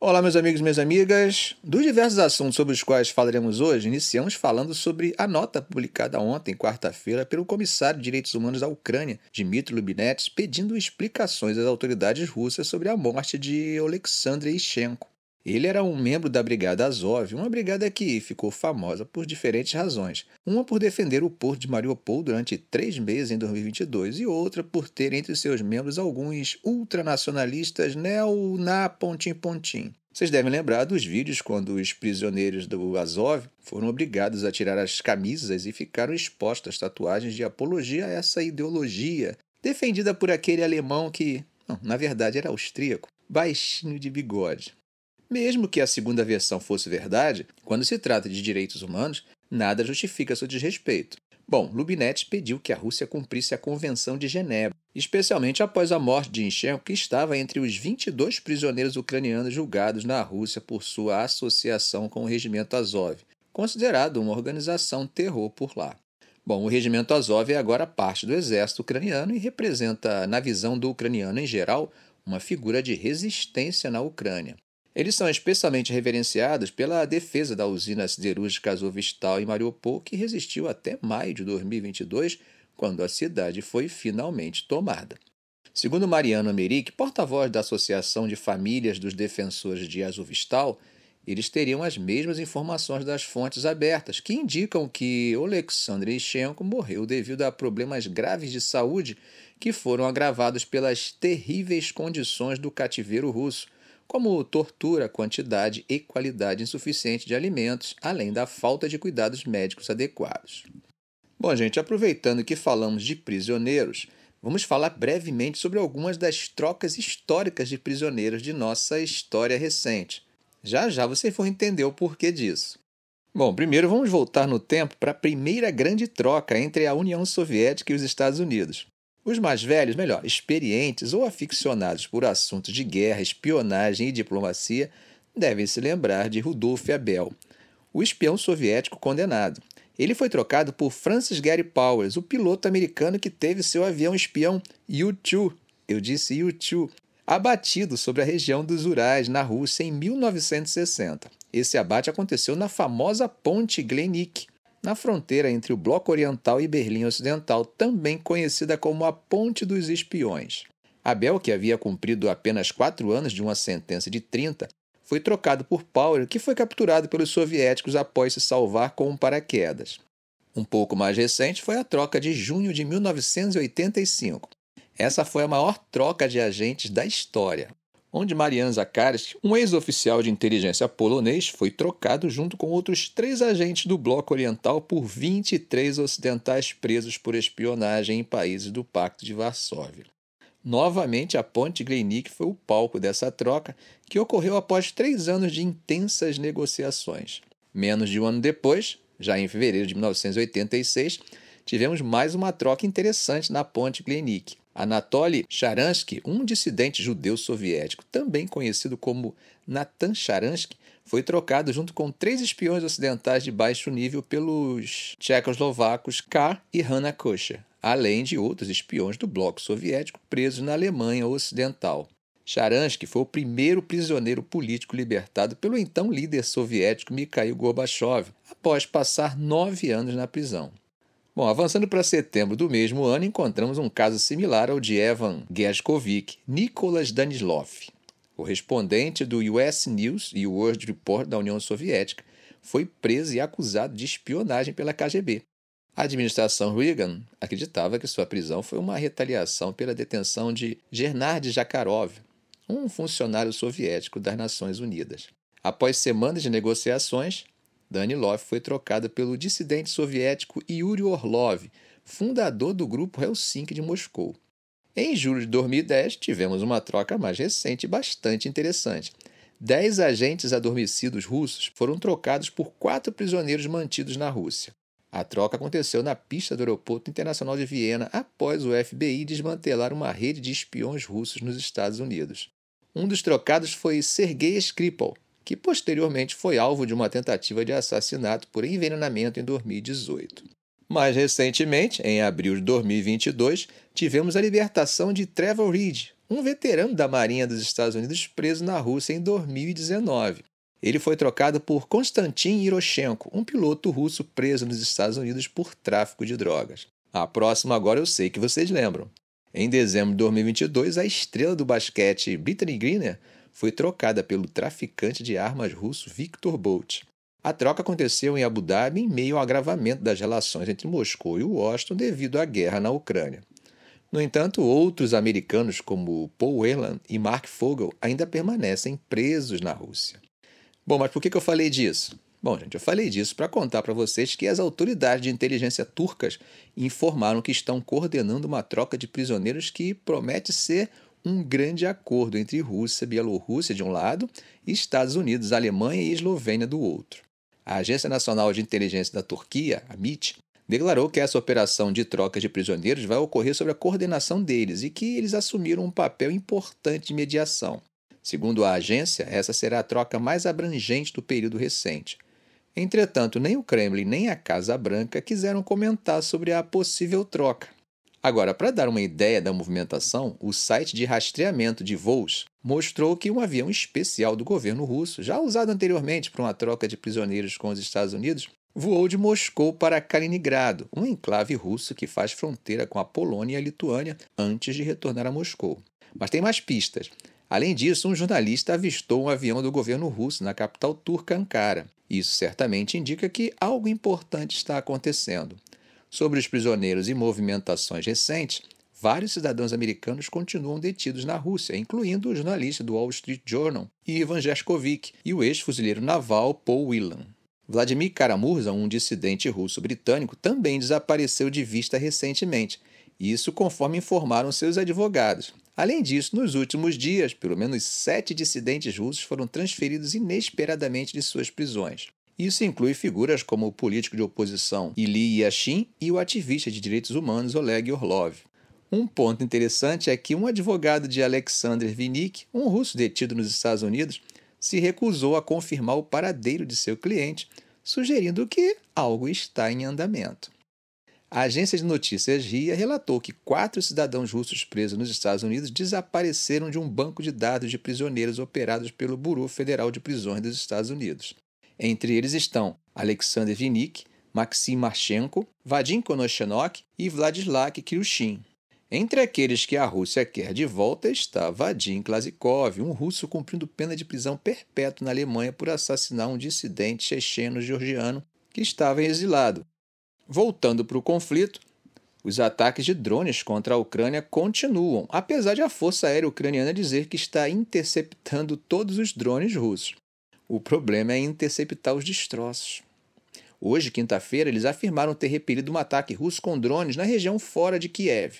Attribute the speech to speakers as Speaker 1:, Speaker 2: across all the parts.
Speaker 1: Olá, meus amigos e minhas amigas. Dos diversos assuntos sobre os quais falaremos hoje, iniciamos falando sobre a nota publicada ontem, quarta-feira, pelo Comissário de Direitos Humanos da Ucrânia, Dmitry Lubinets, pedindo explicações às autoridades russas sobre a morte de Oleksandr Ishchenko. Ele era um membro da Brigada Azov, uma brigada que ficou famosa por diferentes razões. Uma por defender o porto de Mariupol durante 3 meses em 2022 e outra por ter entre seus membros alguns ultranacionalistas neo-na-pontim-pontim. Vocês devem lembrar dos vídeos quando os prisioneiros do Azov foram obrigados a tirar as camisas e ficaram expostas tatuagens de apologia a essa ideologia, defendida por aquele alemão que, não, na verdade era austríaco, baixinho de bigode. Mesmo que a segunda versão fosse verdade, quando se trata de direitos humanos, nada justifica seu desrespeito. Bom, Lubinets pediu que a Rússia cumprisse a Convenção de Genebra, especialmente após a morte de Ishchenko, que estava entre os 22 prisioneiros ucranianos julgados na Rússia por sua associação com o Regimento Azov, considerado uma organização terror por lá. Bom, o Regimento Azov é agora parte do exército ucraniano e representa, na visão do ucraniano em geral, uma figura de resistência na Ucrânia. Eles são especialmente reverenciados pela defesa da usina siderúrgica Azovstal em Mariupol, que resistiu até maio de 2022, quando a cidade foi finalmente tomada. Segundo Mariano Americ, porta-voz da Associação de Famílias dos Defensores de Azovstal, eles teriam as mesmas informações das fontes abertas, que indicam que Oleksandr Ishchenko morreu devido a problemas graves de saúde que foram agravados pelas terríveis condições do cativeiro russo, como tortura, quantidade e qualidade insuficiente de alimentos, além da falta de cuidados médicos adequados. Bom, gente, aproveitando que falamos de prisioneiros, vamos falar brevemente sobre algumas das trocas históricas de prisioneiros de nossa história recente. Já já vocês vão entender o porquê disso. Bom, primeiro vamos voltar no tempo para a primeira grande troca entre a União Soviética e os Estados Unidos. Os mais velhos, melhor, experientes ou aficionados por assuntos de guerra, espionagem e diplomacia, devem se lembrar de Rudolf Abel, o espião soviético condenado. Ele foi trocado por Francis Gary Powers, o piloto americano que teve seu avião espião U-2, eu disse U-2, abatido sobre a região dos Urais, na Rússia, em 1960. Esse abate aconteceu na famosa Ponte Glenik, na fronteira entre o Bloco Oriental e Berlim Ocidental, também conhecida como a Ponte dos Espiões. Abel, que havia cumprido apenas 4 anos de uma sentença de 30, foi trocado por Powell, que foi capturado pelos soviéticos após se salvar com um paraquedas. Um pouco mais recente foi a troca de junho de 1985. Essa foi a maior troca de agentes da história, onde Marian Zakharski, um ex-oficial de inteligência polonês, foi trocado junto com outros 3 agentes do Bloco Oriental por 23 ocidentais presos por espionagem em países do Pacto de Varsóvia. Novamente, a Ponte Glenik foi o palco dessa troca, que ocorreu após 3 anos de intensas negociações. Menos de um ano depois, já em fevereiro de 1986, tivemos mais uma troca interessante na Ponte Glenik. Anatoly Sharansky, um dissidente judeu soviético, também conhecido como Natan Sharansky, foi trocado junto com 3 espiões ocidentais de baixo nível pelos tchecoslovacos Kar e Hanna Kosher, além de outros espiões do bloco soviético presos na Alemanha Ocidental. Sharansky foi o primeiro prisioneiro político libertado pelo então líder soviético Mikhail Gorbachev, após passar 9 anos na prisão. Bom, avançando para setembro do mesmo ano, encontramos um caso similar ao de Evan Gershkovich, Nicholas Danislov, correspondente do US News e World Report da União Soviética, foi preso e acusado de espionagem pela KGB. A administração Reagan acreditava que sua prisão foi uma retaliação pela detenção de Gennady Zakharov, um funcionário soviético das Nações Unidas. Após semanas de negociações, Danilov foi trocado pelo dissidente soviético Yuri Orlov, fundador do grupo Helsinki de Moscou. Em julho de 2010, tivemos uma troca mais recente e bastante interessante. 10 agentes adormecidos russos foram trocados por 4 prisioneiros mantidos na Rússia. A troca aconteceu na pista do Aeroporto Internacional de Viena após o FBI desmantelar uma rede de espiões russos nos Estados Unidos. Um dos trocados foi Sergei Skripal, que posteriormente foi alvo de uma tentativa de assassinato por envenenamento em 2018. Mais recentemente, em abril de 2022, tivemos a libertação de Trevor Reed, um veterano da Marinha dos Estados Unidos preso na Rússia em 2019. Ele foi trocado por Konstantin Hiroshenko, um piloto russo preso nos Estados Unidos por tráfico de drogas. A próxima agora eu sei que vocês lembram. Em dezembro de 2022, a estrela do basquete Brittney Griner foi trocada pelo traficante de armas russo Viktor Bout. A troca aconteceu em Abu Dhabi em meio ao agravamento das relações entre Moscou e Washington devido à guerra na Ucrânia. No entanto, outros americanos como Paul Whelan e Mark Fogel ainda permanecem presos na Rússia. Bom, mas por que eu falei disso? Bom, gente, eu falei disso para contar para vocês que as autoridades de inteligência turcas informaram que estão coordenando uma troca de prisioneiros que promete ser um grande acordo entre Rússia e Bielorrússia de um lado e Estados Unidos, Alemanha e Eslovênia do outro. A Agência Nacional de Inteligência da Turquia, a MIT, declarou que essa operação de troca de prisioneiros vai ocorrer sob a coordenação deles e que eles assumiram um papel importante de mediação. Segundo a agência, essa será a troca mais abrangente do período recente. Entretanto, nem o Kremlin nem a Casa Branca quiseram comentar sobre a possível troca. Agora, para dar uma ideia da movimentação, o site de rastreamento de voos mostrou que um avião especial do governo russo, já usado anteriormente para uma troca de prisioneiros com os Estados Unidos, voou de Moscou para Kaliningrado, um enclave russo que faz fronteira com a Polônia e a Lituânia, antes de retornar a Moscou. Mas tem mais pistas. Além disso, um jornalista avistou um avião do governo russo na capital turca, Ankara. Isso certamente indica que algo importante está acontecendo. Sobre os prisioneiros e movimentações recentes, vários cidadãos americanos continuam detidos na Rússia, incluindo o jornalista do Wall Street Journal, Ivan Gershkovich, e o ex-fuzileiro naval Paul Whelan. Vladimir Karamurza, um dissidente russo-britânico, também desapareceu de vista recentemente, isso conforme informaram seus advogados. Além disso, nos últimos dias, pelo menos 7 dissidentes russos foram transferidos inesperadamente de suas prisões. Isso inclui figuras como o político de oposição Ilie Yashin e o ativista de direitos humanos Oleg Orlov. Um ponto interessante é que um advogado de Alexander Vinnik, um russo detido nos Estados Unidos, se recusou a confirmar o paradeiro de seu cliente, sugerindo que algo está em andamento. A agência de notícias RIA relatou que 4 cidadãos russos presos nos Estados Unidos desapareceram de um banco de dados de prisioneiros operados pelo Bureau Federal de Prisões dos Estados Unidos. Entre eles estão Alexander Vinnik, Maxim Marchenko, Vadim Konoshenok e Vladislav Kryushin. Entre aqueles que a Rússia quer de volta está Vadim Klazikov, um russo cumprindo pena de prisão perpétua na Alemanha por assassinar um dissidente checheno-georgiano que estava exilado. Voltando para o conflito, os ataques de drones contra a Ucrânia continuam, apesar de a Força Aérea Ucraniana dizer que está interceptando todos os drones russos. O problema é interceptar os destroços. Hoje, quinta-feira, eles afirmaram ter repelido um ataque russo com drones na região fora de Kiev.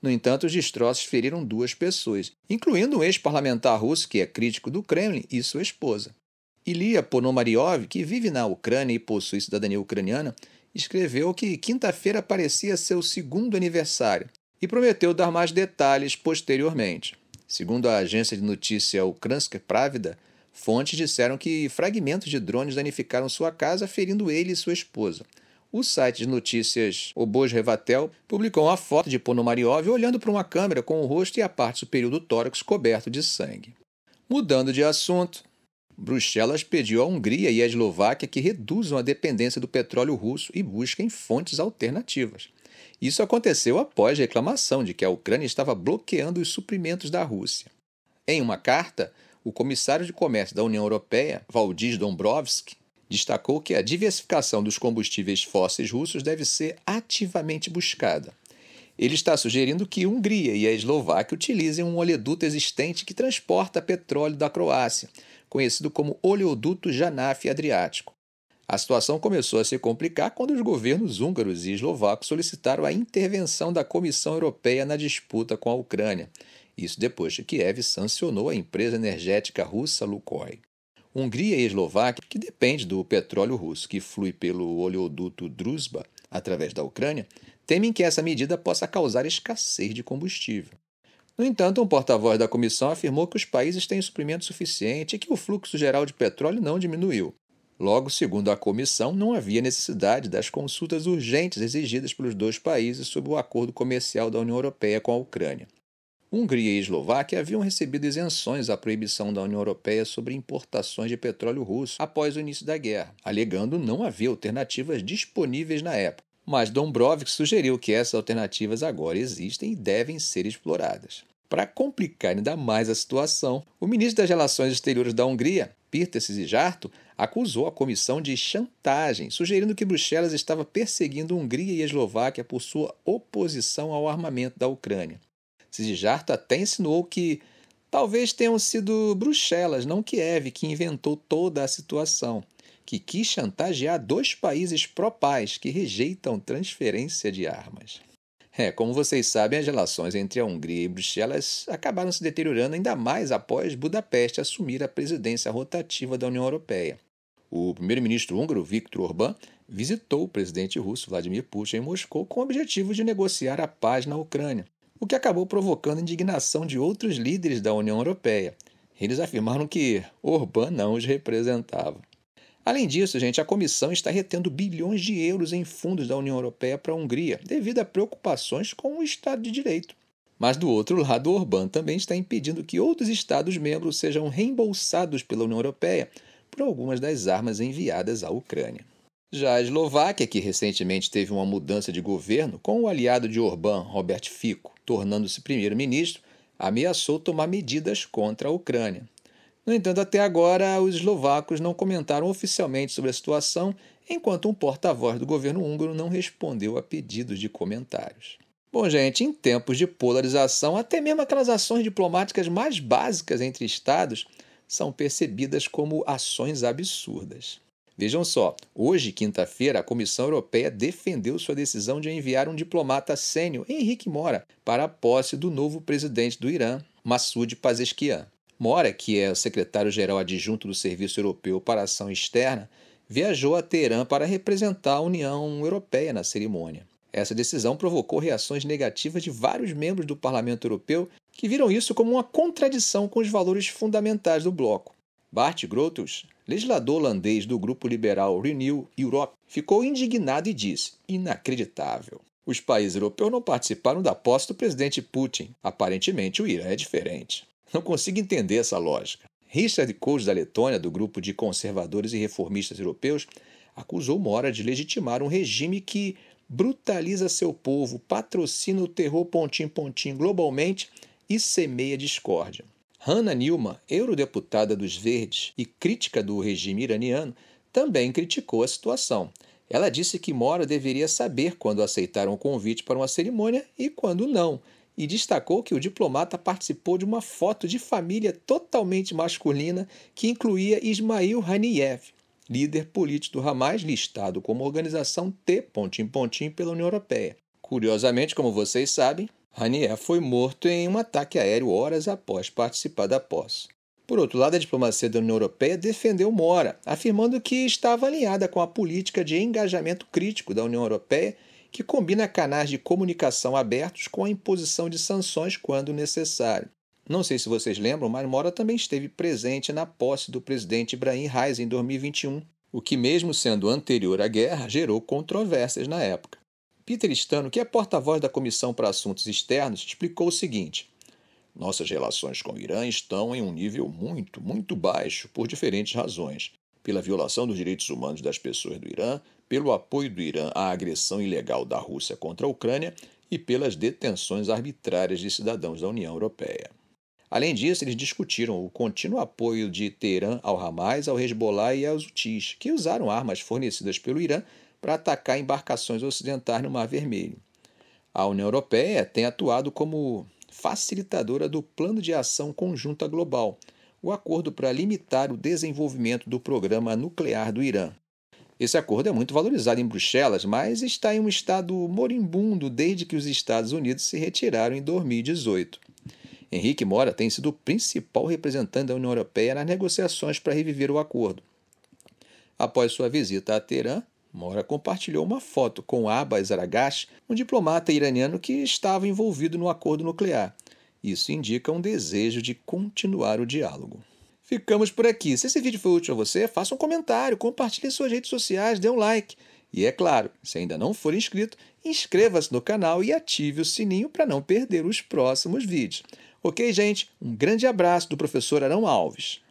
Speaker 1: No entanto, os destroços feriram 2 pessoas, incluindo um ex-parlamentar russo que é crítico do Kremlin e sua esposa. Ilia Ponomaryov, que vive na Ucrânia e possui cidadania ucraniana, escreveu que quinta-feira parecia seu 2º aniversário e prometeu dar mais detalhes posteriormente. Segundo a agência de notícia Ukrainska Pravda, fontes disseram que fragmentos de drones danificaram sua casa, ferindo ele e sua esposa. O site de notícias Obozrevatel publicou uma foto de Ponomaryov olhando para uma câmera com o rosto e a parte superior do tórax coberto de sangue. Mudando de assunto, Bruxelas pediu à Hungria e à Eslováquia que reduzam a dependência do petróleo russo e busquem fontes alternativas. Isso aconteceu após a reclamação de que a Ucrânia estava bloqueando os suprimentos da Rússia. Em uma carta, o comissário de comércio da União Europeia, Valdis Dombrovskis, destacou que a diversificação dos combustíveis fósseis russos deve ser ativamente buscada. Ele está sugerindo que a Hungria e a Eslováquia utilizem um oleoduto existente que transporta petróleo da Croácia, conhecido como Oleoduto Janaf-Adriático. A situação começou a se complicar quando os governos húngaros e eslovacos solicitaram a intervenção da Comissão Europeia na disputa com a Ucrânia. Isso depois que Kiev sancionou a empresa energética russa Lukoil. Hungria e Eslováquia, que depende do petróleo russo que flui pelo oleoduto Druzhba através da Ucrânia, temem que essa medida possa causar escassez de combustível. No entanto, um porta-voz da comissão afirmou que os países têm suprimento suficiente e que o fluxo geral de petróleo não diminuiu. Logo, segundo a comissão, não havia necessidade das consultas urgentes exigidas pelos 2 países sobre o acordo comercial da União Europeia com a Ucrânia. Hungria e Eslováquia haviam recebido isenções à proibição da União Europeia sobre importações de petróleo russo após o início da guerra, alegando não haver alternativas disponíveis na época. Mas Dombrovskis sugeriu que essas alternativas agora existem e devem ser exploradas. Para complicar ainda mais a situação, o ministro das Relações Exteriores da Hungria, Péter Szijjártó, acusou a comissão de chantagem, sugerindo que Bruxelas estava perseguindo Hungria e Eslováquia por sua oposição ao armamento da Ucrânia. Szijjártó até insinuou que talvez tenham sido Bruxelas, não Kiev, que inventou toda a situação, que quis chantagear dois países pró-paz que rejeitam transferência de armas. Como vocês sabem, as relações entre a Hungria e Bruxelas acabaram se deteriorando ainda mais após Budapeste assumir a presidência rotativa da União Europeia. O primeiro-ministro húngaro, Viktor Orbán, visitou o presidente russo, Vladimir Putin, em Moscou com o objetivo de negociar a paz na Ucrânia, o que acabou provocando indignação de outros líderes da União Europeia. Eles afirmaram que Orbán não os representava. Além disso, a comissão está retendo bilhões de euros em fundos da União Europeia para a Hungria, devido a preocupações com o Estado de Direito. Mas, do outro lado, Orbán também está impedindo que outros Estados-membros sejam reembolsados pela União Europeia por algumas das armas enviadas à Ucrânia. Já a Eslováquia, que recentemente teve uma mudança de governo, com o aliado de Orbán, Robert Fico, tornando-se primeiro-ministro, ameaçou tomar medidas contra a Ucrânia. No entanto, até agora, os eslovacos não comentaram oficialmente sobre a situação, enquanto um porta-voz do governo húngaro não respondeu a pedidos de comentários. Bom, gente, em tempos de polarização, até mesmo aquelas ações diplomáticas mais básicas entre estados são percebidas como ações absurdas. Vejam só, hoje, quinta-feira, a Comissão Europeia defendeu sua decisão de enviar um diplomata sênior, Henrique Mora, para a posse do novo presidente do Irã, Massoud Pezeshkian. Mora, que é o secretário-geral adjunto do Serviço Europeu para a Ação Externa, viajou a Teherã para representar a União Europeia na cerimônia. Essa decisão provocou reações negativas de vários membros do Parlamento Europeu que viram isso como uma contradição com os valores fundamentais do bloco. Bart Grootus, legislador holandês do grupo liberal Renew Europe, ficou indignado e disse: inacreditável. Os países europeus não participaram da posse do presidente Putin. Aparentemente, o Irã é diferente. Não consigo entender essa lógica. Richard Koch, da Letônia, do grupo de conservadores e reformistas europeus, acusou Mora de legitimar um regime que brutaliza seu povo, patrocina o terror globalmente e semeia discórdia. Hannah Newman, eurodeputada dos Verdes e crítica do regime iraniano, também criticou a situação. Ela disse que Mora deveria saber quando aceitar um convite para uma cerimônia e quando não, e destacou que o diplomata participou de uma foto de família totalmente masculina que incluía Ismail Haniyeh, líder político do Hamas, listado como organização T... pela União Europeia. Curiosamente, como vocês sabem, Haniyeh foi morto em um ataque aéreo horas após participar da posse. Por outro lado, a diplomacia da União Europeia defendeu Mora, afirmando que estava alinhada com a política de engajamento crítico da União Europeia, que combina canais de comunicação abertos com a imposição de sanções quando necessário. Não sei se vocês lembram, mas Mora também esteve presente na posse do presidente Ibrahim Raisi em 2021, o que, mesmo sendo anterior à guerra, gerou controvérsias na época. Peter Stano, que é porta-voz da Comissão para Assuntos Externos, explicou o seguinte: nossas relações com o Irã estão em um nível muito baixo por diferentes razões. Pela violação dos direitos humanos das pessoas do Irã, pelo apoio do Irã à agressão ilegal da Rússia contra a Ucrânia e pelas detenções arbitrárias de cidadãos da União Europeia. Além disso, eles discutiram o contínuo apoio de Teherã ao Hamas, ao Hezbollah e aos Houthis, que usaram armas fornecidas pelo Irã para atacar embarcações ocidentais no Mar Vermelho. A União Europeia tem atuado como facilitadora do Plano de Ação Conjunta Global, o acordo para limitar o desenvolvimento do programa nuclear do Irã. Esse acordo é muito valorizado em Bruxelas, mas está em um estado moribundo desde que os Estados Unidos se retiraram em 2018. Henrique Mora tem sido o principal representante da União Europeia nas negociações para reviver o acordo. Após sua visita a Teherã, Mora compartilhou uma foto com Abbas Aragash, um diplomata iraniano que estava envolvido no acordo nuclear. Isso indica um desejo de continuar o diálogo. Ficamos por aqui. Se esse vídeo foi útil a você, faça um comentário, compartilhe em suas redes sociais, dê um like. E é claro, se ainda não for inscrito, inscreva-se no canal e ative o sininho para não perder os próximos vídeos. Ok, gente? Um grande abraço do professor Arão Alves.